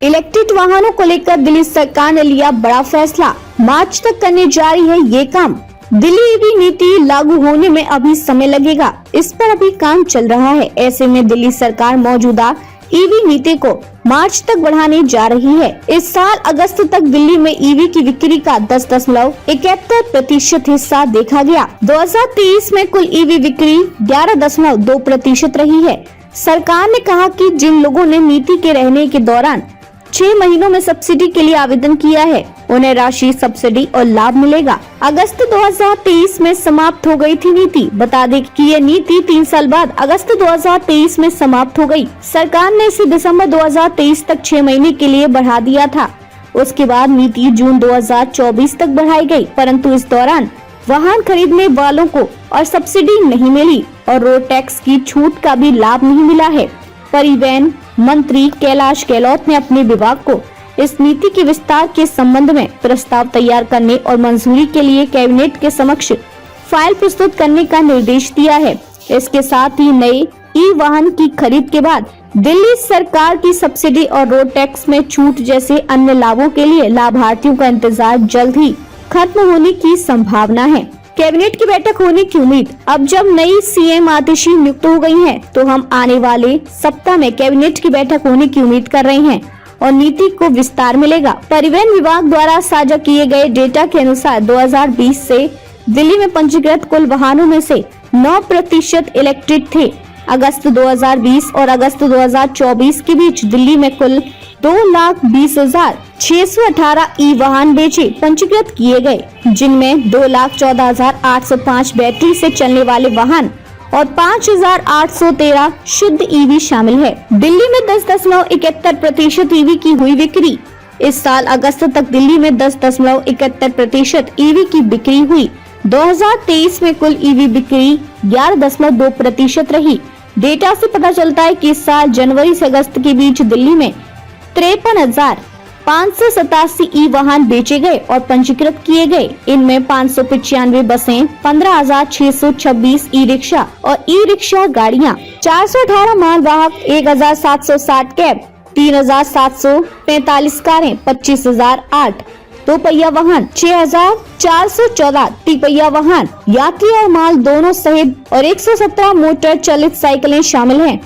Electric वाहनों को लेकर दिल्ली सरकार ने लिया बड़ा फैसला। मार्च तक करने जा रही है ये काम। दिल्ली ईवी नीति लागू होने में अभी समय लगेगा, इस पर अभी काम चल रहा है। ऐसे में दिल्ली सरकार मौजूदा ईवी नीति को मार्च तक बढ़ाने जा रही है। इस साल अगस्त तक दिल्ली में ईवी की बिक्री का 10.71% हिस्सा देखा गया। 2023 में कुल ईवी बिक्री 11.2% रही है। सरकार ने कहा कि जिन लोगों ने नीति के रहने के दौरान 6 महीनों में सब्सिडी के लिए आवेदन किया है, उन्हें राशि, सब्सिडी और लाभ मिलेगा। अगस्त 2023 में समाप्त हो गई थी नीति। बता दें कि ये नीति 3 साल बाद अगस्त 2023 में समाप्त हो गई। सरकार ने इसे दिसंबर 2023 तक 6 महीने के लिए बढ़ा दिया था। उसके बाद नीति जून 2024 तक बढ़ाई गई, परंतु इस दौरान वाहन खरीदने वालों को और सब्सिडी नहीं मिली और रोड टैक्स की छूट का भी लाभ नहीं मिला है। परिवहन मंत्री कैलाश गहलोत ने अपने विभाग को इस नीति के विस्तार के संबंध में प्रस्ताव तैयार करने और मंजूरी के लिए कैबिनेट के समक्ष फाइल प्रस्तुत करने का निर्देश दिया है। इसके साथ ही नए ई वाहन की खरीद के बाद दिल्ली सरकार की सब्सिडी और रोड टैक्स में छूट जैसे अन्य लाभों के लिए लाभार्थियों का इंतजार जल्द ही खत्म होने की संभावना है। कैबिनेट की बैठक होने की उम्मीद। अब जब नई सीएम आतिशी नियुक्त हो गई हैं, तो हम आने वाले सप्ताह में कैबिनेट की बैठक होने की उम्मीद कर रहे हैं और नीति को विस्तार मिलेगा। परिवहन विभाग द्वारा साझा किए गए डेटा के अनुसार 2020 से दिल्ली में पंजीकृत कुल वाहनों में से 9% इलेक्ट्रिक थे। अगस्त 2020 और अगस्त 2024 के बीच दिल्ली में कुल 2,20,618 ई वाहन बेचे पंजीकृत किए गए, जिनमें 2,14,805 बैटरी से चलने वाले वाहन और 5,813 शुद्ध ईवी शामिल है। दिल्ली में 10.71% ईवी की हुई बिक्री। इस साल अगस्त तक दिल्ली में 10.71% ईवी की बिक्री हुई। 2023 में कुल ईवी बिक्री 11.2% रही। डेटा से पता चलता है कि इस साल जनवरी से अगस्त के बीच दिल्ली में 53,587 ई वाहन बेचे गए और पंजीकृत किए गए। इनमें 595 बसें, 15,626 ई रिक्शा और ई रिक्शा गाड़ियाँ, 418 माल वाहक, 1,760 कैब, 3,745 कारें, 25,008 दो पहिया वाहन, 6,414 तिपहिया वाहन, यात्री और माल दोनों सहित और 117 मोटर चलित साइकिलें शामिल हैं।